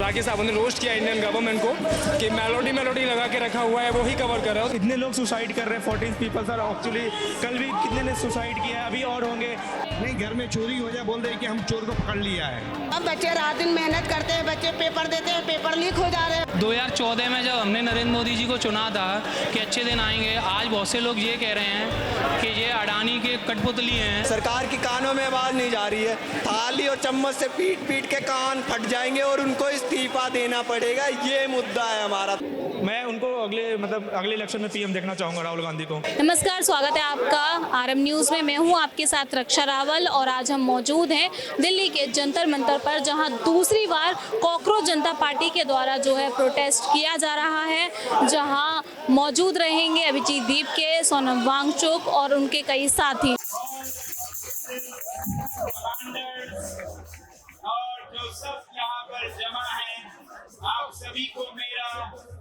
राकेश साहब ने रोस्ट किया इंडियन गवर्नमेंट को कि मेलोडी लगा के रखा हुआ है, वो ही कवर कर रहा है। इतने लोग सुसाइड कर रहे हैं, 14 पीपल सर। एक्चुअली कल भी कितने ने सुसाइड किया है, अभी और होंगे। नहीं, घर में चोरी हो जाए बोल रहे कि हम चोर को पकड़ लिया है। अब बच्चे रात दिन मेहनत करते हैं, बच्चे पेपर देते हैं, पेपर लीक हो जा रहे हैं। 2014 में जब हमने नरेंद्र मोदी जी को चुना था कि अच्छे दिन आएंगे, आज बहुत से लोग ये कह रहे हैं कि ये अडानी के कठपुतली हैं। सरकार की कानों में आवाज़ नहीं जा रही है, थाली और चम्मच से पीट पीट के कान फट जाएंगे और उनको इस्तीफा देना पड़ेगा। ये मुद्दा है हमारा। मैं उनको अगले इलेक्शन में पीएम देखना चाहूँगा, राहुल गांधी को। नमस्कार, स्वागत है आपका आरएम न्यूज़ में। मैं हूं आपके साथ रक्षा रावल और आज हम मौजूद हैं दिल्ली के जंतर मंतर पर, जहां दूसरी बार कॉकरोच जनता पार्टी के द्वारा जो है प्रोटेस्ट किया जा रहा है, जहां मौजूद रहेंगे अभिजीत दीप के, सोनम वांगचुक और उनके कई साथी। और जो सब यहाँ पर जमा है, आप सभी को मेरा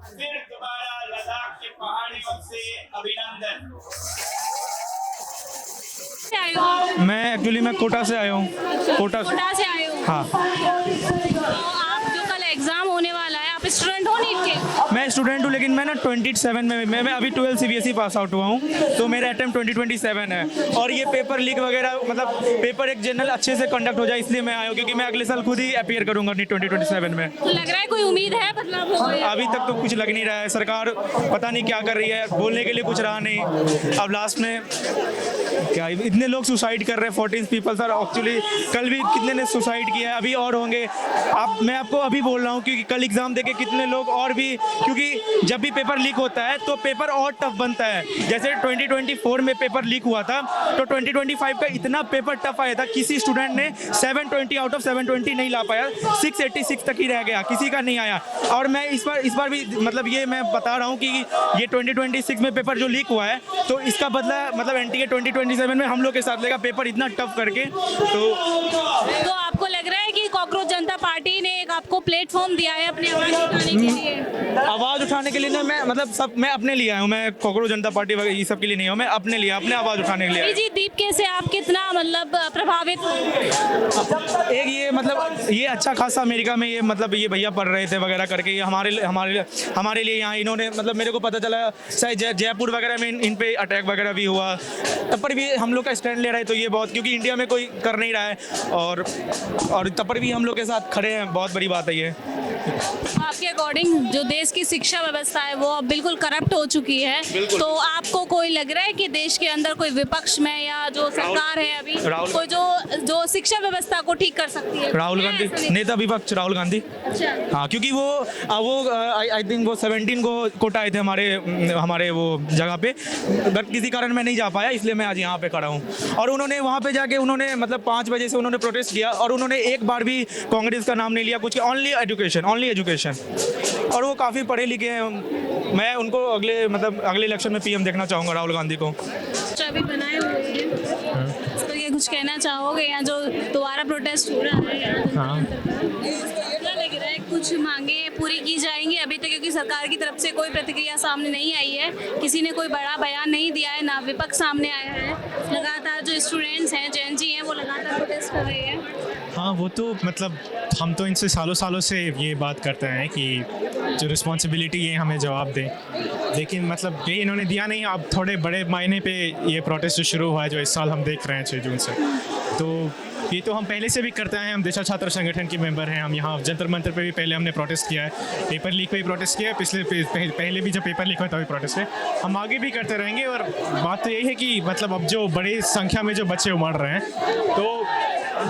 फिर दोबारा लद्दाख के पहाड़ियों से अभिनंदन। मैं कोटा से आया हूँ। कोटा से आए हो? हाँ। तो आप जो कल एग्जाम होने वाला है, आप स्टूडेंट हो नीट के? मैं स्टूडेंट हूँ, लेकिन मैं ना 27 में मैं अभी 12 CBSE पास आउट हुआ हूँ, तो मेरा अटेम्प्ट 2027 है। और ये पेपर लीक वगैरह, पेपर एक जनरल अच्छे से कंडक्ट हो जाए, इसलिए मैं आया हूँ, क्योंकि मैं अगले साल खुद ही अपीयर करूँगा 2027 में। तो लग रहा है कोई उम्मीद है बदलाव हो? अभी तक तो कुछ लग नहीं रहा है। सरकार पता नहीं क्या कर रही है, बोलने के लिए कुछ रहा नहीं। अब लास्ट में क्या, इतने लोग सुसाइड कर रहे हैं, 14 पीपल सर। एक्चुअली कल भी कितने ने सुसाइड किया है, अभी और होंगे। मैं आपको अभी बोल रहा हूँ, क्योंकि कल एग्जाम देके कितने लोग और भी, क्योंकि जब भी पेपर लीक होता है तो पेपर और टफ बनता है। जैसे 2024 में पेपर लीक हुआ था, तो 2025 का इतना पेपर टफ आया था, किसी स्टूडेंट ने 720 आउट ऑफ 720 नहीं ला पाया, 686 तक ही रह गया, किसी का नहीं आया। और मैं इस बार भी ये मैं बता रहा हूँ कि ये 2026 में पेपर जो लीक हुआ है, तो इसका बदला एनटीए 2027 में हम लोग के साथ लेगा, पेपर इतना टफ करके। तो आपको लग रहा है कि कॉकरोच जनता पार्टी ने एक आपको प्लेटफॉर्म दिया है अपनी आवाज उठाने के लिए? आवाज़ उठाने के लिए ना, मैं अपने लिए आया हूँ। मैं कॉकरोच जनता पार्टी वगैरह ये सब के लिए नहीं हूँ, मैं अपने लिए, अपने आवाज़ उठाने के लिए। अभिजीत दीप के से आप कितना प्रभावित? एक ये अच्छा खासा अमेरिका में ये भैया पढ़ रहे थे वगैरह करके, ये हमारे लिए यहाँ इन्होंने, मेरे को पता चला शायद जयपुर वगैरह में इन पे अटैक वगैरह भी हुआ, तब पर भी हम लोग का स्टैंड ले रहे हैं। तो ये बहुत, क्योंकि इंडिया में कोई कर नहीं रहा है, और तब पर भी हम लोग के साथ खड़े हैं, बहुत बड़ी बात है ये। आपके अकॉर्डिंग जो देश की शिक्षा व्यवस्था है वो अब बिल्कुल करप्ट हो चुकी है, तो आपको कोई लग रहा है कि देश के अंदर कोई विपक्ष में या जो सरकार है अभी कोई जो शिक्षा व्यवस्था को ठीक कर सकती है? राहुल गांधी, नेता विपक्ष राहुल गांधी। अच्छा। हाँ, क्योंकि वो आई थिंक वो 17 को कोटा आए थे हमारे वो जगह पे, बट किसी कारण मैं नहीं जा पाया, इसलिए मैं आज यहाँ पे खड़ा हूँ। और उन्होंने वहाँ पे जाके 5 बजे से उन्होंने प्रोटेस्ट किया, और उन्होंने एक बार भी कांग्रेस का नाम नहीं लिया, कुछ ओनली एजुकेशन। और वो काफ़ी पढ़े लिखे हैं। मैं उनको अगले इलेक्शन में पीएम देखना चाहूँगा, राहुल गांधी को। अभी बनाए हुए हैं, इस पर ये कुछ कहना चाहोगे? यहाँ जो दोबारा प्रोटेस्ट हो रहा है यहाँ, हाँ, क्या लग रहा है कुछ मांगे पूरी की जाएंगी अभी तक? क्योंकि सरकार की तरफ से कोई प्रतिक्रिया सामने नहीं आई है, किसी ने कोई बड़ा बयान नहीं दिया है, ना विपक्ष सामने आया है। लगातार जो स्टूडेंट्स हैं, जेन जी हैं, वो लगातार प्रोटेस्ट कर रहे हैं। हाँ, वो तो हम तो इनसे सालों से ये बात करते हैं कि जो रिस्पॉन्सिबिलिटी ये हमें जवाब दें, लेकिन ये इन्होंने दिया नहीं। अब थोड़े बड़े मायने पे ये प्रोटेस्ट जो शुरू हुआ है, जो इस साल हम देख रहे हैं 6 जून से, तो ये तो हम पहले से भी करते हैं। हम दिशा छात्र संगठन के मेंबर हैं। हम यहाँ जंतर मंतर पे भी पहले हमने प्रोटेस्ट किया है, पेपर लीक पे भी प्रोटेस्ट किया है, पहले भी जब पेपर लीक हुआ तभी प्रोटेस्ट है। हम आगे भी करते रहेंगे। और बात तो यही है कि अब जो बड़ी संख्या में जो बच्चे उमड़ रहे हैं, तो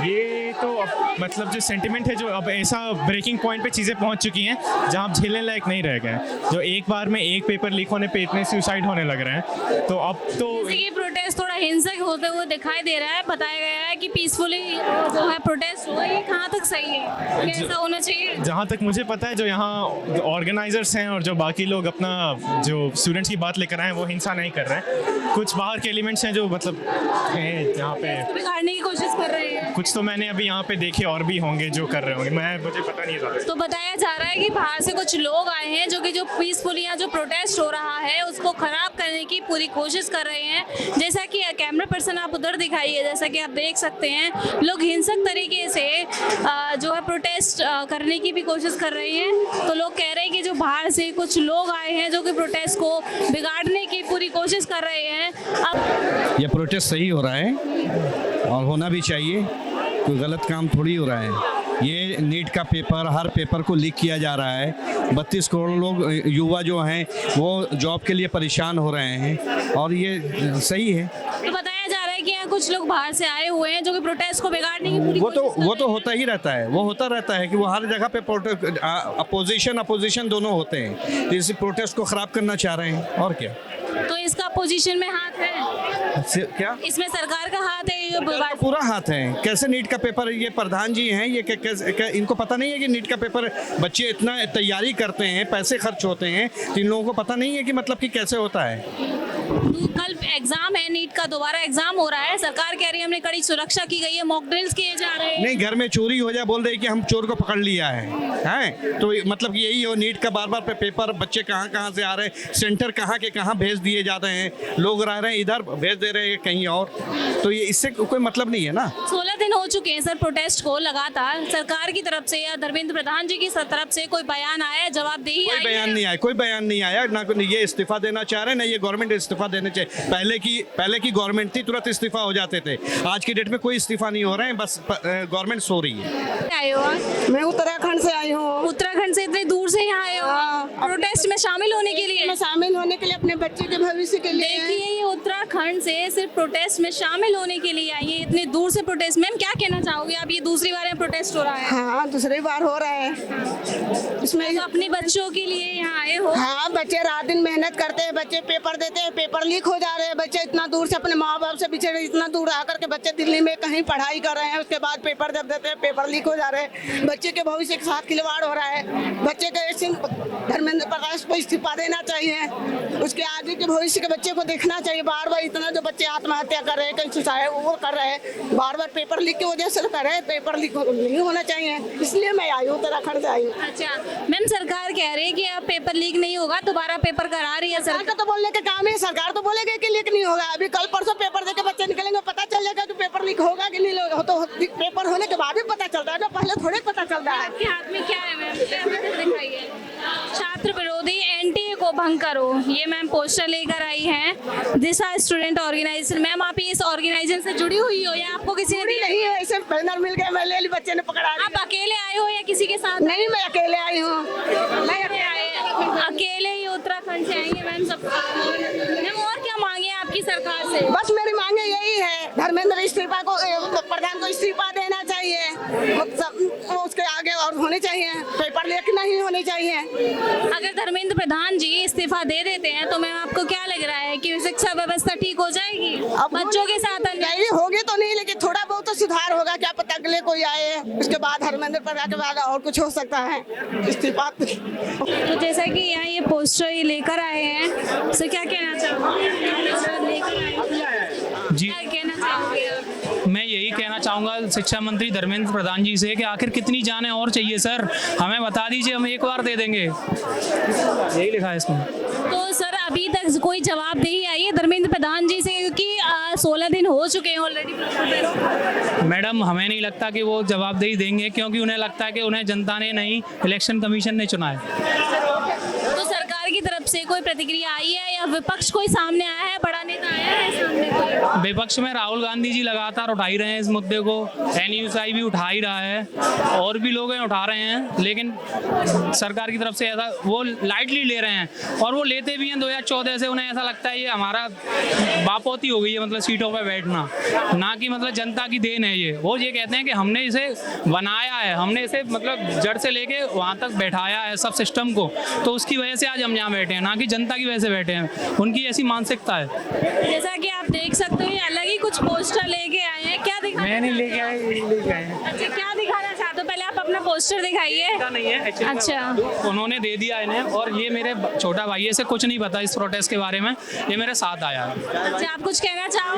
ये तो अब जो सेंटिमेंट है, जो अब ऐसा ब्रेकिंग पॉइंट पे चीज़ें पहुंच चुकी हैं जहां झेलने लायक नहीं रह गए। जो एक बार में एक पेपर लीक होने पे इतने सुसाइड होने लग रहे हैं, तो अब तो ये प्रोटेस्ट थोड़ा हिंसक होते हुए दिखाई दे रहा है। बताया गया है कि पीसफुली जो है प्रोटेस्ट हुआ, ये कहाँ तक सही है? कैसा होना चाहिए? जहाँ तक मुझे पता है, जो यहाँ ऑर्गेनाइजर्स हैं और जो बाकी लोग अपना जो स्टूडेंट्स की बात लेकर आए हैं, वो हिंसा नहीं कर रहे हैं। कुछ बाहर के एलिमेंट्स हैं जो हैं यहाँ पे बिगाड़ने की कोशिश कर रहे हैं। कुछ तो मैंने अभी यहाँ पे देखे और भी होंगे जो कर रहे होंगे, मुझे पता नहीं ज़्यादा। तो बताया जा रहा है कि बाहर से कुछ लोग आए हैं जो कि जो पीसफुली यहाँ जो प्रोटेस्ट हो रहा है उसको खराब करने की पूरी कोशिश कर रहे हैं। जैसा कि कैमरा पर्सन आप उधर दिखाइए, जैसा कि आप देख सकते हैं लोग हिंसक तरीके से जो है प्रोटेस्ट करने की भी कोशिश कर रहे हैं। तो लोग कह रहे हैं कि जो बाहर से कुछ लोग आए हैं जो कि प्रोटेस्ट को बिगाड़ने की पूरी कोशिश कर रहे हैं। अब ये प्रोटेस्ट सही हो रहा है और होना भी चाहिए, कोई गलत काम थोड़ी हो रहा है। ये नीट का पेपर, हर पेपर को लीक किया जा रहा है। 32 करोड़ लोग युवा जो हैं वो जॉब के लिए परेशान हो रहे हैं और ये सही है। तो बताया जा रहा है कि यहाँ कुछ लोग बाहर से आए हुए हैं जो कि प्रोटेस्ट को बिगाड़ने की पूरी कोशिश कर वो तो होता ही रहता है, वो होता रहता है कि वो हर जगह पे अपोजिशन दोनों होते हैं, तो इस प्रोटेस्ट को खराब करना चाह रहे हैं और क्या। तो इसका अपोजिशन में हाथ है, क्या इसमें सरकार का हाथ है? ये पूरा हाथ है। कैसे नीट का पेपर, ये प्रधान जी हैं, ये इनको पता नहीं है कि नीट का पेपर बच्चे इतना तैयारी करते हैं, पैसे खर्च होते हैं, तो इन लोगों को पता नहीं है कि मतलब कि कैसे होता है। कल एग्जाम है नीट का, दोबारा एग्जाम हो रहा है, सरकार कह रही है हमने कड़ी सुरक्षा की गई है, मॉक ड्रिल्स किए जा रहे हैं। नहीं, घर में चोरी हो जाए बोल रहे कि हम चोर को पकड़ लिया है तो मतलब यही हो, नीट का बार बार पे पेपर, बच्चे कहाँ कहाँ से आ रहे हैं, सेंटर कहाँ के कहाँ भेज दिए जाते हैं, लोग रह रहे हैं इधर, भेज दे रहे हैं कहीं और, तो ये इससे कोई मतलब नहीं है ना। 16 दिन हो चुके हैं सर प्रोटेस्ट को लगातार, सरकार की तरफ से या धर्मेंद्र प्रधान जी की तरफ से कोई बयान आया, जवाबदेही कोई बयान नहीं आया, कोई बयान नहीं आया ना, ये इस्तीफा देना चाह रहे हैं ना ये गवर्नमेंट इस्तीफा देने चाहिए। पहले की गवर्नमेंट थी तुरंत इस्तीफा हो जाते थे, आज की डेट में कोई इस्तीफा नहीं हो रहे हैं, बस गवर्नमेंट सो रही है। आए हो आप? मैं उत्तराखंड से आई हूँ। उत्तराखंड से इतनी दूर से यहाँ आए हो प्रोटेस्ट में शामिल होने के लिए? शामिल होने के लिए, अपने बच्चे के भविष्य के लिए। देखिए ये उत्तराखंड से सिर्फ प्रोटेस्ट में शामिल होने के लिए आई है, इतनी दूर से प्रोटेस्ट। मैम क्या कहना चाहोगे आप, ये दूसरी बार प्रोटेस्ट हो रहा है? हाँ, दूसरी बार हो रहा है। इसमें तो अपने बच्चों के लिए यहाँ आए हो? हाँ, बच्चे रात दिन मेहनत करते हैं, बच्चे पेपर देते हैं, पेपर लीक हो जा रहे हैं, बच्चे इतना दूर से अपने माँ बाप से बिछड़े, इतना दूर आकर के बच्चे दिल्ली में कहीं पढ़ाई कर रहे हैं, उसके बाद पेपर जब देते हैं पेपर लीक हो जा रहे हैं, बच्चे के भविष्य के साथ खिलवाड़ हो रहा है। बच्चे के धर्मेंद्र प्रकाश को इस्तीफा देना चाहिए, उसके आगे के भविष्य के बच्चे को देखना चाहिए। बार बार इतना जो बच्चे आत्महत्या कर रहे हैं, कहीं सुसाइड वो कर रहे हैं, बार बार पेपर लीक की वजह से कर रहे हैं, पेपर लीक नहीं होना चाहिए, इसलिए मैं आई हूँ, उत्तराखंड से आई हूँ। अच्छा मैम, सरकार कह रही है कि अब पेपर लीक नहीं होगा, दोबारा पेपर करा रही है सरकार का तो बोलने का काम है, सरकार तो बोलेगी कि लीक नहीं होगा। अभी कल परसों पेपर देके बच्चे निकलेंगे, पता चल जाएगा कि पेपर लीक होगा कि नहीं होगा, तो पेपर होने के बाद भी पता चलता है, पहले थोड़े पता चलता है। आपके हाथ में क्या है मैम, दिखाइए। छात्र विरोधी एनटीए को भंग करो, ये मैम पोस्टर लेकर आई हैं दिशा स्टूडेंट ऑर्गेनाइजेशन। मैम आप इस ऑर्गेनाइजेशन से जुड़ी हुई हो या आपको किसी ने दिया? नहीं है, ऐसे बैनर मिल गया, मैं ले ली, बच्चे ने पकड़ा लिया। आप अकेले आए हो या किसी के साथ? नहीं, मैं अकेले आई हूँ। मैं अकेले ही उत्तराखंड से आएंगे मैम सब। मैम और क्या मांगे आपकी सरकार से? बस मेरी मांगे यही है, धर्मेंद्र इस्तीफा को, प्रधान को इस्तीफा देना चाहिए, उसके आगे और होने चाहिए, पेपर लीक नहीं होने चाहिए। अगर धर्मेंद्र प्रधान जी इस्तीफा दे देते हैं तो मैम आपको क्या लग रहा है कि शिक्षा व्यवस्था ठीक हो जाएगी? अब बच्चों के साथ नहीं होगी तो नहीं, लेकिन थोड़ा बहुत तो सुधार होगा, क्या पता अगले कोई आए, उसके बाद धर्मेंद्र प्रधान के बाद और कुछ हो सकता है इस्तीफा। तो जैसा कि यहाँ ये पोस्टर ये लेकर आए हैं, तो क्या कहना चाहोगे? जी क्या कहना चाहोगे आप? मैं यही कहना चाहूँगा शिक्षा मंत्री धर्मेंद्र प्रधान जी से कि आखिर कितनी जानें और चाहिए सर, हमें बता दीजिए, हम एक बार दे देंगे, यही लिखा है इसमें। तो सर अभी तक कोई जवाबदेही आई है धर्मेंद्र प्रधान जी से, क्योंकि 16 दिन हो चुके हैं ऑलरेडी? मैडम हमें नहीं लगता कि वो जवाबदेही देंगे, क्योंकि उन्हें लगता है कि उन्हें जनता ने नहीं, इलेक्शन कमीशन ने चुना है। तो सरकार की तरफ से कोई प्रतिक्रिया आई है या विपक्ष कोई सामने आया है, बड़ा नेता आया है सामने कोई? विपक्ष में राहुल गांधी जी लगातार उठा ही रहे हैं इस मुद्दे को, NUSI भी उठा ही रहा है, और भी लोग उठा रहे हैं, लेकिन सरकार की तरफ से ऐसा वो लाइटली ले रहे हैं, और वो लेते भी हैं 2014 से। उन्हें ऐसा लगता है ये हमारा बापोती हो गई है, मतलब सीटों पर बैठना, ना कि मतलब जनता की देन है ये। वो ये कहते हैं कि हमने इसे बनाया है, हमने इसे मतलब जड़ से लेके वहाँ तक बैठाया है सब सिस्टम को, तो उसकी वजह से आज हम यहाँ बैठे हैं। हैं, ना कि जनता की वजह से बैठे हैं। उनकी ऐसी मानसिकता है। जैसा कि आप देख सकते हो, ये अलग ही कुछ पोस्टर लेके आए हैं। क्या दिखा मैं नहीं लेके आया, यही लेके आए हैं। अच्छा, क्या दिखाना चाहते हो? पहले आप अपना पोस्टर दिखाइए। नहीं है actually अच्छा। उन्होंने दे दिया इन्हें, और ये मेरे छोटा भाई है, इसे कुछ नहीं पता इस प्रोटेस्ट के बारे में, ये मेरे साथ आया है। अच्छा, आप कुछ कहना चाहो?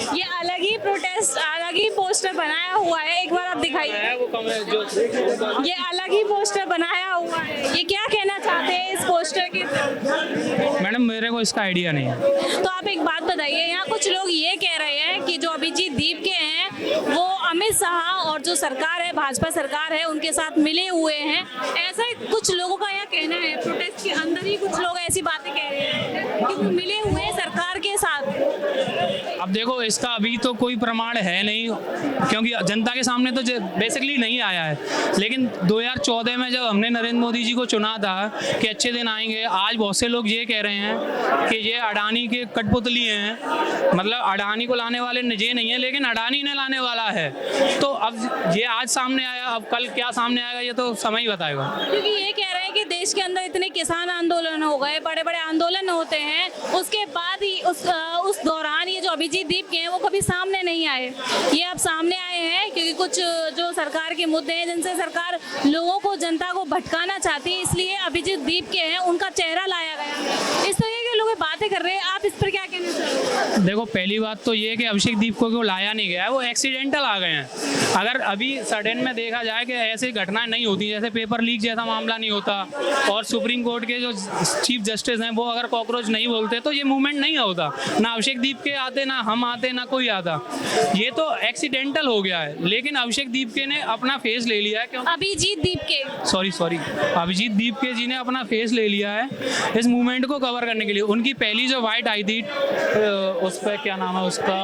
ये अलग ही प्रोटेस्ट, अलग ही पोस्टर बनाया हुआ है, एक बार आप दिखाइए। वो कमरे जो ये अलग ही पोस्टर बनाया हुआ है, ये क्या कहना चाहते हैं इस पोस्टर के? मैडम मेरे को इसका आइडिया नहीं है। तो आप एक बात बताइए, यहाँ कुछ लोग ये कह रहे हैं कि जो अभिजीत दीप के हैं वो अमित शाह और जो सरकार है, भाजपा सरकार है, उनके साथ मिले हुए हैं। ऐसा ही कुछ लोगों का यहाँ कहना है। प्रोटेस्ट के अंदर ही कुछ लोग ऐसी बातें कह रहे हैं कि वो मिले हुए हैं सरकार के साथ। अब देखो, इसका अभी तो कोई प्रमाण है नहीं, क्योंकि जनता के सामने तो बेसिकली नहीं आया है। लेकिन 2014 में जब हमने नरेंद्र मोदी जी को चुना था कि अच्छे दिन आएंगे, आज बहुत से लोग ये कह रहे हैं कि ये अडानी के कठपुतली हैं, मतलब अडानी को लाने वाले निजे नहीं है, लेकिन अडानी ने लाने वाला है। तो अब ये आज सामने आया, अब कल क्या सामने आएगा ये तो समय ही बताएगा। क्योंकि ये कह रहे हैं कि देश के अंदर इतने किसान आंदोलन हो गए, बड़े बड़े आंदोलन होते हैं, उसके बाद ही उस दौरान ये जो अभिजीत दीप के हैं वो कभी सामने नहीं आए। ये अब सामने आए हैं क्योंकि कुछ जो सरकार के मुद्दे हैं जिनसे सरकार लोगों को, जनता को भटकाना चाहती है, इसलिए अभिजीत दीप के हैं उनका चेहरा लाया गया। इस तरह के लोग बातें कर रहे हैं, आप इस पर क्या कहना चाहते हैं? देखो, पहली बात तो ये कि अभिषेक दीप को लाया नहीं गया है, वो एक्सीडेंटल आ गए हैं। अगर अभी सडन में देखा जाए कि ऐसी घटनाएं नहीं होती, जैसे पेपर लीक जैसा मामला नहीं होता, और सुप्रीम कोर्ट के जो चीफ जस्टिस हैं वो अगर कॉकरोच नहीं बोलते तो ये मूवमेंट नहीं होता। ना अभिषेक दीप के आते, ना हम आते, ना कोई आता। ये तो एक्सीडेंटल हो गया है। लेकिन अभिषेक दीप के ने अपना फेस ले लिया है, क्यों? अभिजीत दीप के, सॉरी अभिजीत दीप के जी ने अपना फेस ले लिया है इस मूवमेंट को कवर करने के लिए। उनकी पहली जो वाइट आई थी, उस पर क्या नाम है उसका,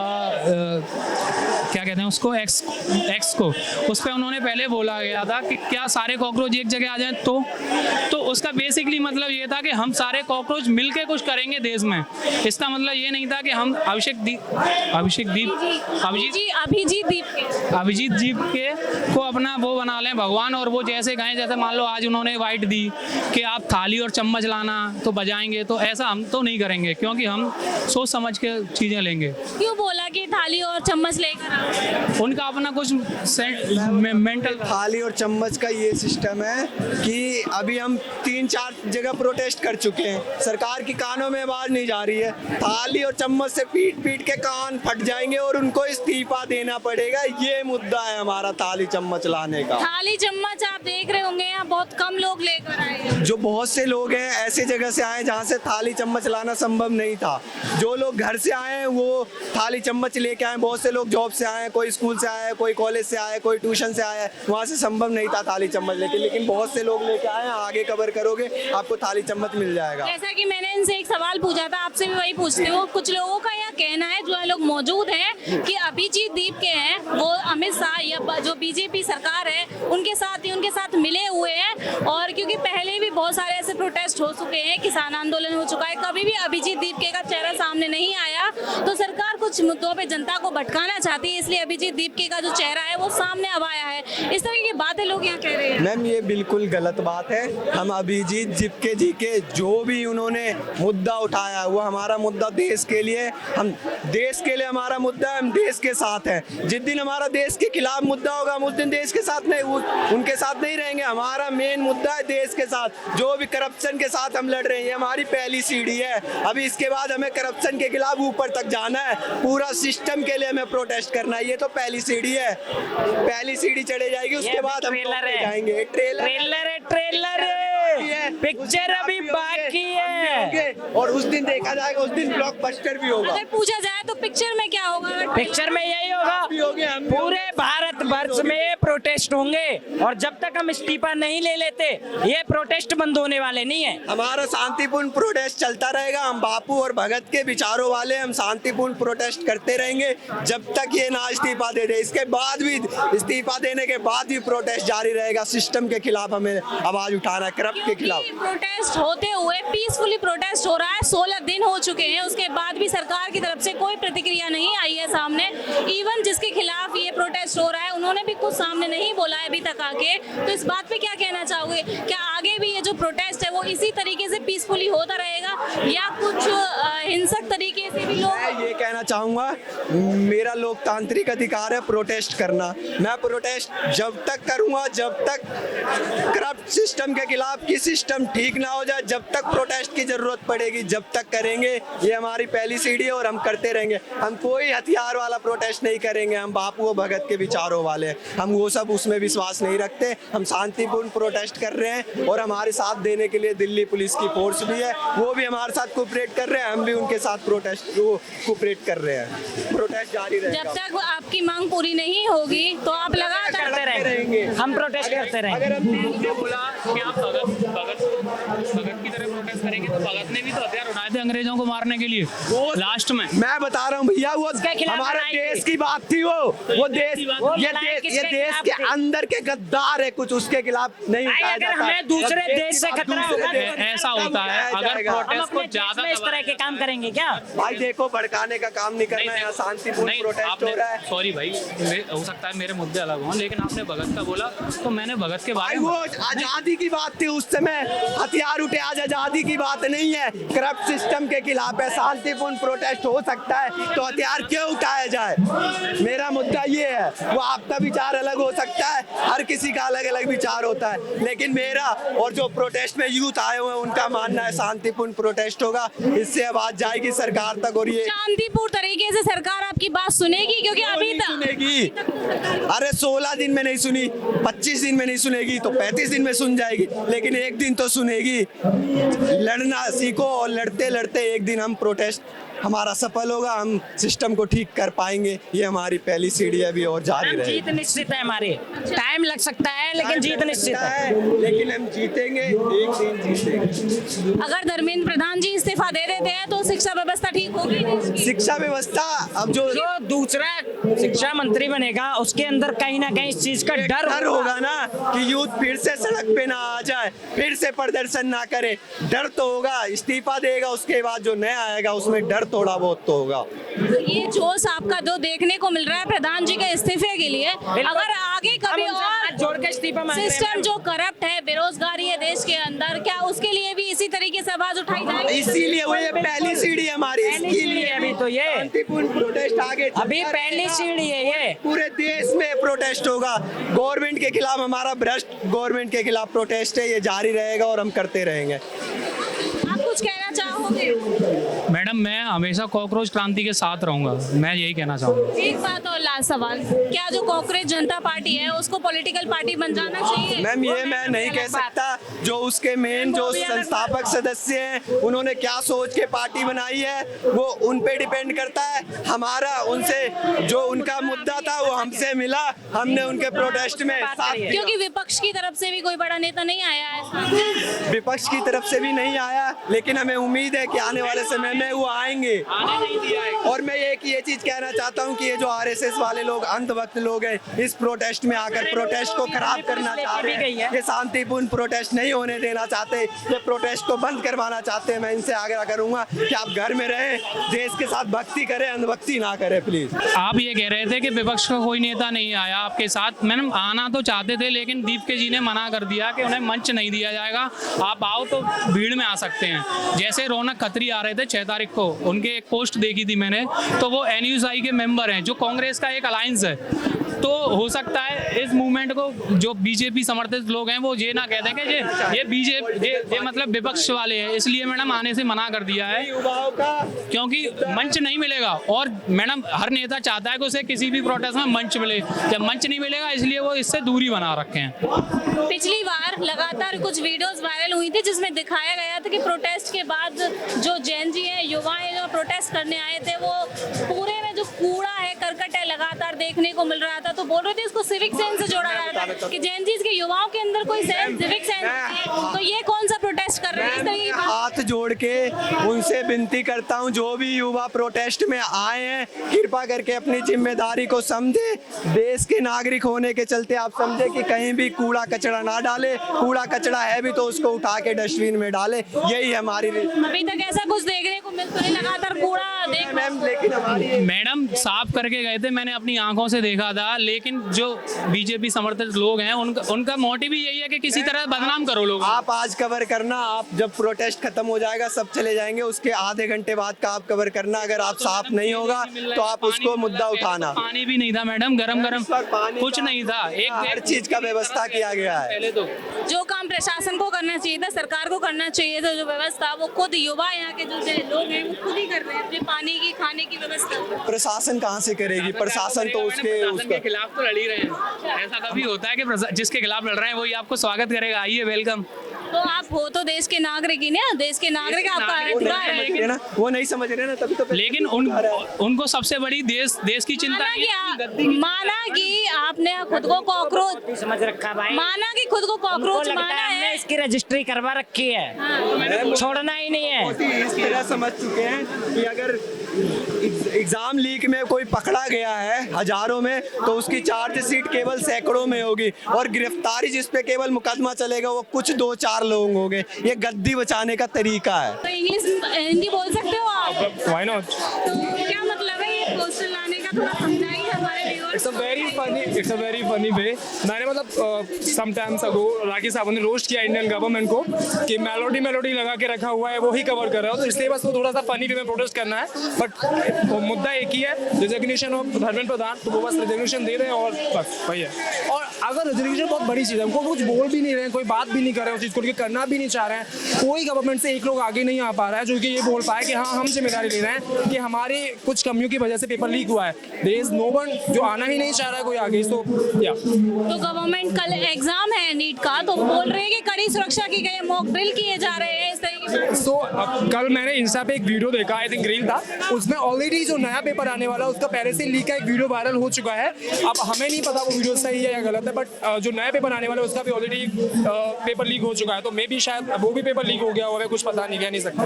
क्या कहते हैं उसको, एक्स को, उस पर उन्होंने पहले बोला गया था कि क्या सारे कॉकरोच एक जगह आ जाएं, तो उसका बेसिकली मतलब ये था कि हम सारे कॉकरोच मिलके कुछ करेंगे देश में। इसका मतलब ये नहीं था कि हम अभिजीत दीप के को अपना वो बना लें भगवान, और वो जैसे कहें, जैसे मान लो आज उन्होंने वाइट दी कि आप थाली और चम्मच लाना तो बजाएंगे, तो ऐसा हम तो नहीं करेंगे, क्योंकि हम सोच समझ के चीजें लेंगे। क्यों बोला कि थाली और चम्मच लेकर? उनका अपना कुछ मेंटल। थाली और चम्मच का ये सिस्टम है कि अभी हम 3-4 जगह प्रोटेस्ट कर चुके हैं, सरकार की कानों में आवाज नहीं जा रही है। थाली और चम्मच से पीट पीट के कान फट जाएंगे और उनको इस्तीफा देना पड़ेगा, ये मुद्दा है हमारा थाली चम्मच लाने का। थाली चम्मच आप देख रहे होंगे यहाँ बहुत कम लोग लेकर आए, जो बहुत से लोग हैं ऐसे जगह से आए जहाँ से थाली चम्मच लाना संभव नहीं था। जो लोग घर से आए हैं वो थाली चम्मच लेके आए, बहुत से लोग जॉब से आए, कोई स्कूल से आए, कोई कॉलेज से आए, कोई ट्यूशन से आए, वहाँ से संभव नहीं था थाली चम्मच लेके, लेकिन बहुत से लोग लेके आए हैं। आगे कवर करोगे आपको थाली चम्मच मिल जाएगा। जैसा कि मैंने इनसे एक सवाल पूछा था, आपसे भी वही पूछती हूँ। कुछ लोगों का यह कहना है, जो लोग मौजूद हैं, कि अभिजीत दीप के हैं वो अमित शाह या जो बीजेपी सरकार है उनके साथ मिले हुए हैं, और क्योंकि पहले भी बहुत सारे ऐसे प्रोटेस्ट हो चुके हैं, किसान आंदोलन हो चुका है, कभी भी अभिजीत दीप के का चेहरा सामने नहीं आया। तो सरकार कुछ मुद्दों पे जनता को भटकाना चाहती है, इसलिए अभिजीत दीप के का जो चेहरा है वो सामने अब आया है। इस तरह की बातें लोग यहाँ कह रहे हैं। मैम ये बिल्कुल गलत बात है। हम अभिजीत दीप जी के जो भी उन्होंने मुद्दा उठाया वो हमारा मुद्दा देश के लिए, हम देश के लिए हमारा मुद्दा है, हम देश के साथ हैं। जिस दिन हमारा देश के खिलाफ मुद्दा होगा हम उस दिन देश के साथ नहीं, उनके साथ नहीं रहेंगे। हमारा मेन मुद्दा है देश के साथ, जो भी करप्शन के साथ हम लड़ रहे हैं, हमारी पहली सीढ़ी है। अभी इसके बाद हमें करप्शन के खिलाफ ऊपर तक जाना है, पूरा सिस्टम के लिए हमें प्रोटेस्ट करना है। ये तो पहली सीढ़ी है, पहली सीढ़ी चढ़े जाएगी, उसके बाद हम जाएंगे। ट्रेलर पिक्चर अभी बाकी है, और उस दिन देखा जाएगा, उस दिन ब्लॉकबस्टर भी होगा। अगर पूछा जाए तो पिक्चर में क्या होगा? पिक्चर में यही होगा, पूरे भारत वर्ष में प्रोटेस्ट होंगे, और जब तक हम इस्तीफा नहीं ले लेते ये प्रोटेस्ट बंद होने वाले नहीं है। हमारा शांतिपूर्ण प्रोटेस्ट चलता रहेगा। हम बापू और भगत के विचारों वाले, हम शांतिपूर्ण प्रोटेस्ट करते रहेंगे जब तक ये ना इस्तीफा दे दे। इसके बाद भी, इस्तीफा देने के बाद भी प्रोटेस्ट जारी रहेगा। सिस्टम के खिलाफ हमें आवाज उठाना है, करप्ट के खिलाफ। प्रोटेस्ट होते हुए पीसफुली प्रोटेस्ट हो रहा है, 16 दिन हो चुके हैं, उसके बाद भी सरकार की तरफ से कोई प्रतिक्रिया नहीं आई है सामने। इवन जिसके खिलाफ ये प्रोटेस्ट हो रहा है उन्होंने भी कुछ सामने नहीं बोला है अभी तक आके। तो इस बात पे क्या कहना चाहोगे? क्या आगे आगे भी ये जो प्रोटेस्ट है वो इसी तरीके से पीसफुली होता रहेगा या कुछ हिंसक तरीके से भी लोग? मैं ये कहना चाहूँगा, मेरा लोकतांत्रिक अधिकार है प्रोटेस्ट करना। मैं प्रोटेस्ट जब तक करूँगा जब तक करप्ट सिस्टम के खिलाफ की सिस्टम ठीक ना हो जाए, जब तक प्रोटेस्ट की जरूरत पड़ेगी जब तक करेंगे। ये हमारी पहली सीढ़ी है और हम करते रहेंगे। हम कोई हथियार वाला प्रोटेस्ट नहीं करेंगे। हम बापू और भगत के विचारों वाले, हम वो सब उसमें विश्वास नहीं रखते। हम शांतिपूर्ण प्रोटेस्ट कर रहे हैं और हमारे साथ देने के लिए दिल्ली पुलिस की फोर्स भी है, वो भी हमारे साथ कोऑपरेट कर रहे हैं, हम भी उनके साथ प्रोटेस्ट कोऑपरेट कर रहे हैं। प्रोटेस्ट जारी रहेगा। जब तक आपकी मांग पूरी नहीं होगी तो आप लगातार करते रहेंगे, हम प्रोटेस्ट करते रहेंगे। अगर हम बोला कि आप भगत की तरह प्रोटेस्ट करेंगे तो भगत ने भी तो हथियार उठाए थे अंग्रेजों को मारने के लिए लास्ट में। मैं बता रहा हूँ भैया, वो हमारे देश की बात थी। वो देश, ये देश के अंदर के गद्दार है, कुछ उसके खिलाफ नहीं उठाया अगर जाता। हमें दूसरे देश से खतरा होगा ऐसा होता है अगर हम प्रोटेस्ट को अपने ज्यादा देश में इस तरह के काम करेंगे क्या? भाई देखो, भड़काने का काम नहीं करना है, यहाँ शांतिपूर्ण प्रोटेस्ट हो रहा है। सॉरी भाई, हो सकता है मेरे मुद्दे अलग हों, लेकिन आपने भगत का बोला तो मैंने भगत के बारे भाई में। वो आजादी की बात थी, उस समय हथियार उठे, आज आजादी की बात नहीं है। करप्ट सिस्टम के खिलाफ है, शांतिपूर्ण प्रोटेस्ट हो सकता है, तो हथियार क्यों उठाया जाए? मेरा मुद्दा ये है। वो आपका विचार अलग हो सकता है, हर किसी का अलग अलग विचार होता है, लेकिन मेरा और जो प्रोटेस्ट में यूथ आए हुए हैं उनका मानना है शांतिपूर्ण प्रोटेस्ट होगा। इससे आवाज जाएगी सरकार तक और ये शांतिपूर्ण तरीके से सरकार आपकी बात सुनेगी, क्योंकि अभी तक सुनेगी। अरे 16 दिन में नहीं सुनी, 25 दिन में नहीं सुनेगी तो 35 दिन में सुन जाएगी, लेकिन एक दिन तो सुनेगी। लड़ना सीखो और लड़ते लड़ते एक दिन हम प्रोटेस्ट हमारा सफल होगा, हम सिस्टम को ठीक कर पाएंगे। ये हमारी पहली सीढ़ी है अभी और जारी रहेगी। जीत निश्चित है हमारी, टाइम लग सकता है लेकिन जीत निश्चित है, लेकिन हम जीतेंगे, एक दिन जीतेंगे। अगर धर्मेंद्र प्रधान जी इस्तीफा दे देते हैं तो शिक्षा व्यवस्था ठीक होगी देश की? शिक्षा व्यवस्था अब जो दूसरा शिक्षा मंत्री बनेगा उसके अंदर कहीं ना कहीं इस चीज का डर होगा ना कि यूथ फिर से सड़क पे ना आ जाए, फिर से प्रदर्शन ना करे। डर तो होगा, इस्तीफा देगा उसके बाद जो नया आएगा उसमें डर थोड़ा बहुत तो होगा। ये जोश आपका जो देखने को मिल रहा है प्रधान जी के इस्तीफे के लिए, अगर आगे कभी और जोड़ के इस्तीफा मांग रहे हैं। सिस्टम जो करप्ट है, बेरोजगारी है देश के अंदर, क्या उसके लिए भी इसी तरीके से आवाज उठाई जाएगी? इसीलिए वो ये पहली सीढ़ी हमारी, पहली सीढ़ी है अभी तो ये, शांतिपूर्ण प्रोटेस्ट आगे अभी पहली सीढ़ी है ये। पूरे देश में प्रोटेस्ट होगा। गवर्नमेंट के खिलाफ हमारा भ्रष्ट गवर्नमेंट के खिलाफ प्रोटेस्ट है, ये जारी रहेगा और हम करते रहेंगे। आप कुछ कहना चाहोगे? मैडम, मैं हमेशा कॉकरोच क्रांति के साथ रहूंगा, मैं यही कहना चाहूंगा। एक बात और लास्ट सवाल, क्या जो कांग्रेस जनता पार्टी है उसको पॉलिटिकल पार्टी बन जाना चाहिए? मैम ये मैं नहीं कह सकता, जो उसके मेन जो संस्थापक सदस्य हैं उन्होंने क्या सोच के पार्टी बनाई है वो उन पे डिपेंड करता है। हमारा उनसे जो उनका मुद्दा था वो हमसे मिला, हमने उनके प्रोटेस्ट में साथ दिया। क्योंकि विपक्ष की तरफ से भी कोई बड़ा नेता नहीं आया है। विपक्ष की तरफ से भी नहीं आया, लेकिन हमें उम्मीद है कि आने वाले समय में वो आएंगे। और मैं एक ये चीज कहना चाहता हूँ कि ये जो आरएसएस वाले लोग अंधभक्त लोग हैं, इस प्रोटेस्ट में आकर प्रोटेस्ट को खराब करना चाह रहे हैं। ये शांतिपूर्ण प्रोटेस्ट नहीं होने देना चाहते, ये प्रोटेस्ट को बंद करवाना चाहते हैं। मैं इनसे आग्रह करूंगा कि आप घर में रहें, देश के साथ भक्ति करें, अंधभक्ति ना करें प्लीज। आप ये कह रहे थे कि विपक्ष का कोई नेता नहीं आया आपके साथ। मैडम, आना तो चाहते थे लेकिन दीपके जी ने मना कर दिया कि उन्हें मंच नहीं दिया जाएगा। आप आओ तो भीड़ में आ सकते हैं। जैसे रौनक खत्री आ रहे थे 6 तारीख को, उनके एक पोस्ट देखी थी मैंने, तो वो NUSI के मेंबर हैं, जो कांग्रेस का एक अलायंस है। तो हो सकता है इस मूवमेंट को जो बीजेपी समर्थित लोग हैं वो ये ना कह दें कि ये बीजेपी ये मतलब विपक्ष वाले हैं, इसलिए मैडम आने से मना कर दिया है, क्योंकि मंच नहीं मिलेगा। और मैडम, हर नेता चाहता है कि उसे किसी भी प्रोटेस्ट में मंच मिले, जब मंच नहीं मिलेगा इसलिए वो इससे दूरी बना रखे हैं। पिछली बार लगातार कुछ वीडियोस वायरल हुई थी जिसमें दिखाया गया था कि प्रोटेस्ट के बाद जो जैन जी हैं, युवा हैं जो प्रोटेस्ट करने आए थे, वो पूरे में जो कूड़ा है, करकट है, लगातार देखने को मिल रहा था। तो बोल रहे थे इसको सिविक सेंस से जोड़ा जा रहा था कि जैन जी के युवाओं के अंदर कोई सेंस, सिविक सेंस है। तो ये कौन सा प्रोटेस्ट कर रहे हैं? मैं हाथ जोड़ के उनसे विनती करता हूं, जो भी युवा प्रोटेस्ट में आए हैं, कृपा करके अपनी जिम्मेदारी को समझे। देश के नागरिक होने के चलते आप समझे कि कहीं भी कूड़ा कचरा ना डाले, कूड़ा कचरा है भी तो उसको उठा के डस्टबिन में डाले। यही हमारी। अभी तक ऐसा कुछ देखने को मिलता है, लगातार कूड़ा पेपर देख मैम लेकिन हमारी मैडम साफ करके गए थे, मैंने अपनी आंखों से देखा था। लेकिन जो बीजेपी समर्थक लोग हैं उनका मोटिव ही यही है कि किसी तरह बदनाम करो लोग। आप आज कवर करना, आप जब प्रोटेस्ट खत्म हो जाएगा सब चले जाएंगे, उसके आधे घंटे बाद का आप कवर करना। अगर आप साफ नहीं होगा तो आप उसको मुद्दा उठाना। पानी भी नहीं था मैडम, गरम गरम कुछ नहीं था। हर चीज का व्यवस्था किया गया है। पहले तो जो काम प्रशासन को करना चाहिए था, सरकार को करना चाहिए था, जो व्यवस्था वो खुद युवा यहाँ के जो लोग हैं वो खुद ही कर रहे हैं। अपने पानी की खाने की व्यवस्था प्रशासन कहाँ से करेगी? प्रशासन तो उसके खिलाफ तो लड़ ही रहे हैं। ऐसा कभी होता है कि जिसके खिलाफ लड़ रहे हैं वही आपको स्वागत करेगा, आइए वेलकम। तो आप हो तो देश के नागरिक ही ना, देश के नागरिक आपका अधिकार है। वो नहीं समझ रहे ना, तभी तो लेकिन उनको सबसे बड़ी देश की चिंता माना कि आपने खुद को कॉकरोच समझ रखा भाई, माना कि खुद को कॉकरोच माना हमने है। इसकी रजिस्ट्री करवा रखी है, छोड़ना ही नहीं है। इस तरह समझ चुके हैं कि अगर एग्जाम लीक में कोई पकड़ा गया है हजारों में, तो उसकी चार्जशीट केवल सैकड़ों में होगी, और गिरफ्तारी जिस पे केवल मुकदमा चलेगा वो कुछ 2-4 लोग होंगे। ये गद्दी बचाने का तरीका है। तो इंग्लिश हिंदी बोल सकते हो आप? Why not? तो क्या मतलब है ये पोस्टर लाने का, थोड़ा समझाइए हमारे viewers. It's a very funny way. मैंने मतलब सम टाइम्स अगो राकेश साहब ने रोस्ट किया इंडियन गवर्नमेंट को कि मेलोडी लगा के रखा हुआ है, वो ही कवर कर रहा है। तो इसलिए बस वो थोड़ा सा फनी वे में प्रोटेस्ट करना है। बट मुद्दा एक ही है, रिजर्वेशन ऑफ धर्मेंद्र प्रधान, तो वो बस रिजर्वेशन दे रहे हैं और बस वही है। और अगर रिजर्वेशन बहुत बड़ी चीज़ है, उनको कुछ बोल भी नहीं रहे हैं, कोई बात भी नहीं कर रहे हैं उस चीज़ को लेकर, करना भी नहीं चाह रहे हैं। कोई गवर्नमेंट से एक लोग आगे नहीं आ पा रहा है जो कि ये बोल पाए कि हाँ हम जिम्मेदारी ले रहे हैं कि हमारी कुछ कमियों की वजह से पेपर लीक हुआ है। देयर इज नो वन जो आना ही नहीं चाह रहा है कोई आगे। तो तो गवर्नमेंट कल एग्जाम है नीट का, तो बोल रहे हैं कि कड़ी सुरक्षा की गई, मॉक ड्रिल किए जा रहे हैं, इस तरीके से। सो कल मैंने इंस्टा पे एक वीडियो देखा, आई थिंक रील था, उसमें ऑलरेडी जो नया पेपर आने वाला है उसका पहले से लीक का एक वीडियो वायरल हो चुका है। अब हमें नहीं पता वो वीडियो सही है या गलत है, बट जो नया पेपर आने वाला है उसका भी ऑलरेडी पेपर लीक हो चुका है। तो मे भी शायद वो भी पेपर लीक हो गया हो, कुछ पता नहीं, कह नहीं सकता।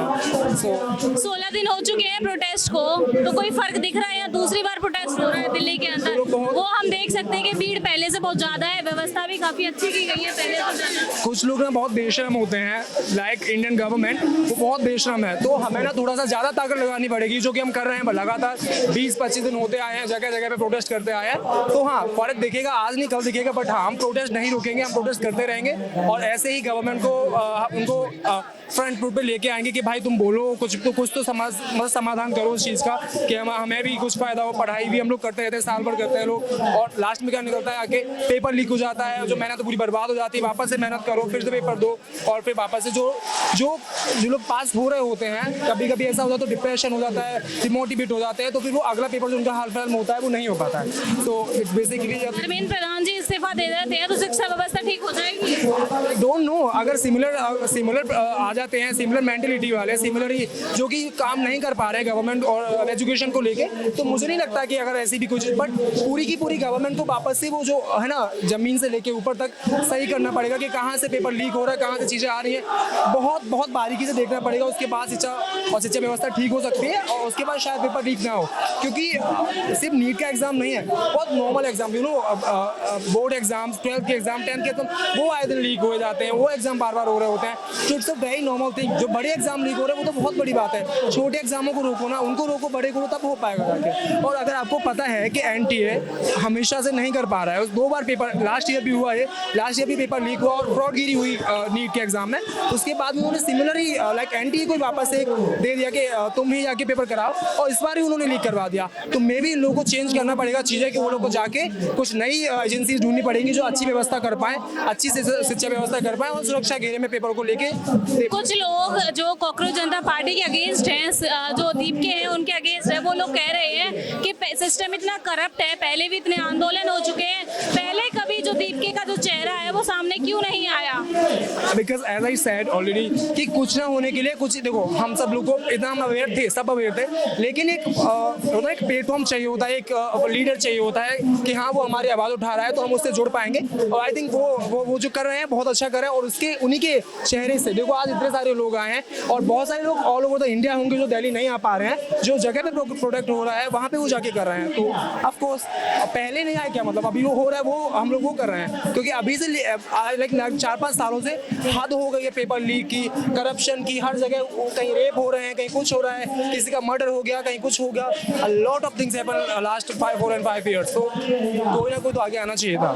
16 दिन हो चुके हैं प्रोटेस्ट को, तो कोई फर्क दिख रहा है या दूसरी बार प्रोटेस्ट हो रहा है दिल्ली के अंदर? वो हम देख सकते हैं कि भीड़ पहले से बहुत ज्यादा है, व्यवस्था भी काफी अच्छी की गई है पहले से ज्यादा। कुछ लोग ना बहुत बेशरम होते हैं, लाइक इंडियन गवर्नमेंट वो बहुत बेशरम है। तो हमें ना थोड़ा सा ज़्यादा ताकत लगानी पड़ेगी, जो कि हम कर रहे हैं लगातार 20-25 दिन होते आए हैं, जगह जगह पे प्रोटेस्ट करते आए हैं। तो हाँ फर्क दिखेगा, आज नहीं कल दिखेगा, बट हाँ हम प्रोटेस्ट नहीं रुकेंगे, हम प्रोटेस्ट करते रहेंगे। और ऐसे ही गवर्नमेंट को उनको फ्रंट फुट पे लेके आएंगे कि भाई तुम बोलो कुछ तो समाधान करो उस चीज़ का कि हमें भी कुछ फ़ायदा हो। पढ़ाई भी हम लोग करते रहते हैं, साल भर करते हैं लोग, और लास्ट में क्या निकलता है आके पेपर लीक हो जाता है, जो मेहनत पूरी बर्बाद हो जाती है। वापस से मेहनत करो, फिर से पेपर दो, और फिर वापस से जो लोग पास हो रहे होते हैं, कभी कभी ऐसा होता है तो डिप्रेशन हो जाता है, डिमोटिवेट हो जाते हैं, तो फिर वो अगला पेपर जो उनका हाल फिलहाल में होता है वो नहीं हो पाता है। तो इट्स बेसिकली धर्मेंद्र प्रधान जी इस्तीफा दे देते हैं तो शिक्षा व्यवस्था ठीक हो जाएगी? डोंट नो, अगर सिमिलर आ जाते हैं, सिमिलर मेंटेलिटी वाले, सिमिलर ही जो कि काम नहीं कर पा रहे गवर्नमेंट और एजुकेशन को लेके, तो मुझे नहीं लगता कि अगर ऐसी भी कुछ, बट पूरी की पूरी गवर्नमेंट को वापस से वो जो है ना जमीन से लेके ऊपर तक सही करना पड़ेगा कि कहाँ से पेपर लीक हो रहा है, कहाँ से चीज़ें आ रही हैं, बहुत बारीकी से देखना पड़ेगा। उसके बाद शिक्षा व्यवस्था ठीक हो सकती है, और उसके बाद शायद पेपर लीक ना हो। क्योंकि सिर्फ नीट का एग्जाम नहीं है, बहुत normal exam, board exam, 12th के एग्जाम, 10th के एग्जाम, वो आए दिन लीक हो जाते हैं, वो एग्जाम बार हो रहे होते हैं। तो it's a very normal thing. जो बड़े एग्जाम लीक हो रहे हैं वो तो बहुत बड़ी बात है, छोटे एग्जामों को रोको ना, उनको रोको, बड़े को तब हो पाएगा जाके। और अगर आपको पता है कि NTA हमेशा से नहीं कर पा रहा है, 2 बार पेपर, लास्ट ईयर भी हुआ है, लास्ट ईयर भी पेपर लीक हुआ और फ्रॉडगिरी हुई नीट के एग्जाम में, उसके बाद उन्होंने सिमिलर ही लाइक NTA को वापस से दे दिया कि तुम ही जाके पेपर कराओ, और इस बार ही उन्होंने लीक करवा दिया। तो मे भी इन लोगों को चेंज करना पड़ेगा चीज़ें, कि वो लोग को जाके कुछ नई एजेंसी ढूंढनी पड़ेंगी जो अच्छी व्यवस्था कर पाए, अच्छी शिक्षा व्यवस्था कर पाए, और सुरक्षा घेरे में पेपर को लेके। कुछ लोग जो कॉकरोच जनता पार्टी के अगेंस्ट हैं, जो दीप के हैं उनके अगेंस्ट है, वो लोग कह रहे हैं कि सिस्टम इतना करप्ट है, पहले भी इतने आंदोलन हो चुके हैं, पहले कभी जो दीपके का जो चेहरा है वो सामने क्यों नहीं आया? Because as I said already कि कुछ ना होने के लिए कुछ, देखो हम सब लोग को इतना हम अवेयर थे, सब अवेयर थे, लेकिन एक होता है, एक प्लेटफॉर्म चाहिए होता है, एक लीडर चाहिए होता है कि हाँ वो हमारी आवाज़ उठा रहा है तो हम उससे जुड़ पाएंगे। और आई थिंक वो जो कर रहे हैं बहुत अच्छा कर रहे हैं, और उसके उन्हीं के चेहरे से देखो आज इतने इतने सारे लोग आए हैं और बहुत सारे लोग ऑल ओवर द इंडिया होंगे जो दिल्ली नहीं आ पा रहे हैं, जो जगह पे प्रोटेक्ट हो रहा है वहाँ पे वो जाके कर रहे हैं। तो ऑफ कोर्स पहले नहीं आए क्या मतलब, अभी वो हो रहा है वो हम लोग वो कर रहे हैं, क्योंकि अभी से लाइक 4-5 सालों से हद हो गई है पेपर लीक की, करप्शन की, हर जगह कहीं रेप हो रहे हैं, कहीं कुछ हो रहा है, किसी का मर्डर हो गया, कहीं कुछ हो गया, a lot of things happen last 4 and 5 years। तो कोई ना कोई तो आगे आना चाहिए था।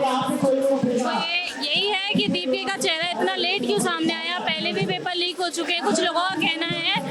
यही है कि दीपिका का चेहरा इतना लेट क्यों सामने आया, पहले भी पेपर लीक हो चुके हैं। कुछ लोगों का कहना है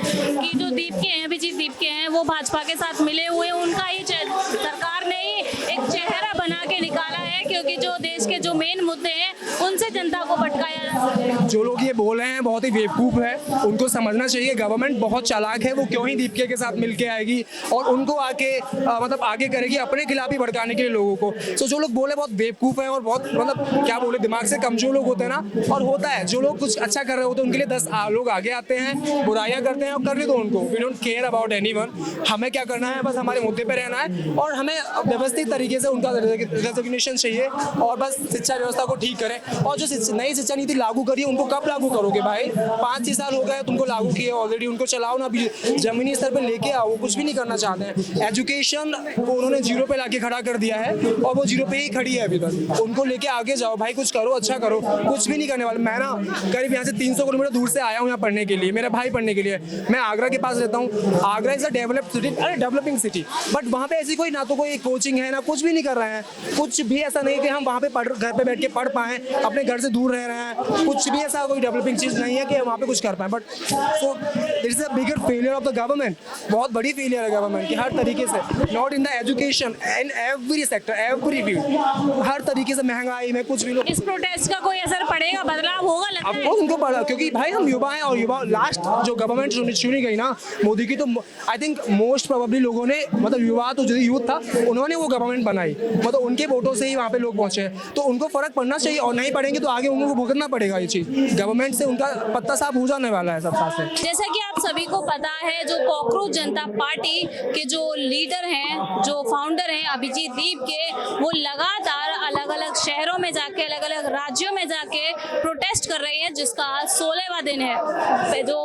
कि जो दीपिका हैं, अभिजीत दीपिका हैं, वो भाजपा के साथ मिले हुए, उनका ही सरकार ने ही एक चेहरा बना के निकाला है, क्योंकि जो देश के जो मेन मुद्दे हैं उनसे जनता को भटकाया जा सकता है। जो लोग ये बोल रहे हैं बहुत ही बेवकूफ़ है, उनको समझना चाहिए गवर्नमेंट बहुत चालाक है, वो क्यों ही दीपिका के साथ मिलके आएगी और उनको आके मतलब आगे करेगी अपने खिलाफ ही भड़काने के लिए लोगों को। सो जो लोग बोले बहुत बेवकूफ़ हैं और बहुत मतलब क्या बोले दिमाग से कमजोर लोग होते हैं ना, और होता है जो लोग कुछ अच्छा कर रहे होते हैं उनके लिए 10 लोग आगे आते हैं, बुराइयां करते हैं और करने दो उनको। We don't care about anyone, हमें क्या करना है बस हमारे मुद्दे पे रहना है और हमें व्यवस्थित तरीके से उनका रेजिग्नेशन चाहिए और बस शिक्षा व्यवस्था को ठीक करें। और जो नई शिक्षा नीति लागू करी उनको कब लागू करोगे भाई, 5-6 साल हो गए तुमको लागू किए ऑलरेडी, उनको चलाओ ना, अभी जमीनी स्तर पे लेके आओ। वो कुछ भी नहीं करना चाहते हैं, एजुकेशन को उन्होंने 0 पे लाके खड़ा कर दिया है और वो 0 पे ही खड़ी है अभी तक। उनको लेके आगे जाओ भाई, कुछ करो, अच्छा करो, कुछ भी नहीं करने वाले। मैं ना करीब यहाँ से 300 किलोमीटर दूर से आया हूँ यहाँ पढ़ने के लिए, मेरा भाई पढ़ने के लिए। मैं आगरा के पास रहता हूँ, Agra is a developed city, अरे डेवलपिंग सिटी, बट वहाँ पे ऐसी कोई ना तो कोई कोचिंग है ना कुछ भी नहीं कर रहे हैं, कुछ भी ऐसा नहीं कि हम वहाँ पे घर पे बैठ के पढ़ पाएं, अपने घर से दूर रह रहे हैं, कुछ भी ऐसा कोई डेवलपिंग चीज़ नहीं है कि हम वहाँ पे कुछ कर पाएं। But so it is a bigger failure of the government, बहुत बड़ी फेलियर है गवर्नमेंट की हर तरीके से, not in the education, in every sector, every field, हर तरीके से महंगाई में कुछ भी। इस प्रोटेस्ट का कोई असर पड़ेगा, बदलाव होगा लगता है? अब उनको पड़ा, क्योंकि भाई हम युवा हैं और युवा लास्ट जो गवर्नमेंट चुनी गई ना मोदी की, तो आई थिंक मोस्ट प्रोबेबली लोगों ने मतलब युवा तो जो यूथ था उन्होंने वो गवर्नमेंट बनाई, मतलब उनके वोटों से ही वहाँ पे लोग पहुँचे, तो उनको फर्क पड़ना चाहिए और नहीं पड़ेंगे तो आगे उनको भुगतना पड़ेगा ये चीज़, गवर्नमेंट से उनका पत्ता साफ हो जाने वाला है सब साथ से। जैसा कि आप सभी को पता है, जो कॉकरोच जनता पार्टी के जो लीडर हैं, जो फाउंडर हैं अभिजीत दीपिका, वो लगातार अलग अलग शहरों में जाके, अलग अलग राज्यों में जाके प्रोटेस्ट कर रही हैं, जिसका आज 16वां दिन है। जो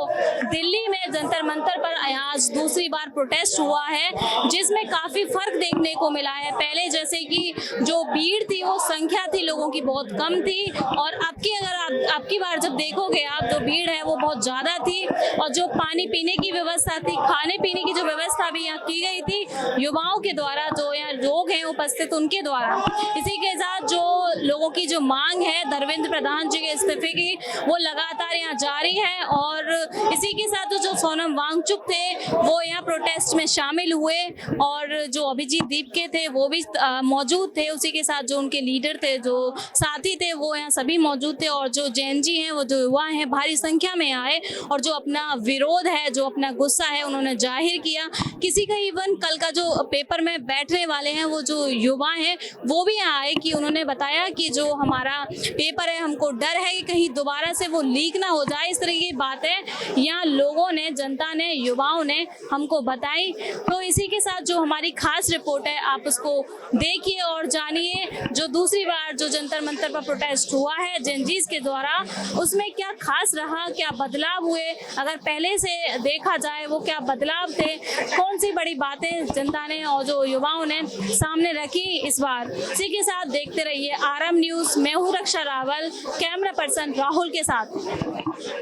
दिल्ली में जंतर मंतर पर आज दूसरी बार प्रोटेस्ट हुआ है, जिसमें काफी फर्क देखने को मिला है। पहले जैसे कि जो भीड़ थी, वो संख्या थी लोगों की बहुत कम थी, और अगर आपकी बार जब देखोगे आप, जो भीड़ है वो बहुत ज्यादा थी, और जो पानी पीने की व्यवस्था थी, खाने पीने की जो व्यवस्था भी यहाँ की गई थी युवाओं के द्वारा, जो यहाँ लोग हैं उपस्थित उनके द्वारा। इसी के साथ जो लोगों की जो मांग है धर्मेंद्र प्रधान जी के इस्तीफे की, वो लगातार यहाँ जारी है, और इसी के साथ जो सोनम वांगचुक थे वो यहाँ प्रोटेस्ट में शामिल हुए, और जो अभिजीत दीपिका थे वो भी मौजूद थे। उसी के साथ जो उनके लीडर थे, जो साथी थे, वो यहाँ सभी मौजूद थे, और जो जैन जी हैं, वो जो युवा हैं, भारी संख्या में आए और जो अपना विरोध है, जो अपना गुस्सा है, उन्होंने जाहिर किया। किसी का इवन कल का जो पेपर में बैठने वाले हैं वो जो युवा हैं वो भी यहाँ आए, कि उन्होंने बताया कि जो हमारा पेपर है, हमको डर है कि कहीं दोबारा से वो लीक ना हो जाए। इस तरह की बातें यहाँ लोगों ने, जनता ने, युवाओं ने हमको बताई। तो इसी के साथ जो हमारी खास रिपोर्ट है, आप उसको देखिए और जानिए, जो दूसरी बार जो जंतर मंतर पर प्रोटेस्ट हुआ है जेनजीज के द्वारा, उसमें क्या खास रहा, क्या बदलाव हुए, अगर पहले से देखा जाए वो क्या बदलाव थे, कौन सी बड़ी बातें जनता ने और जो युवाओं ने सामने रखी इस बार। इसी के साथ देखते रहिए RM न्यूज़। मैं हूँ रक्षा रावल, कैमरा पर्सन राहुल के साथ।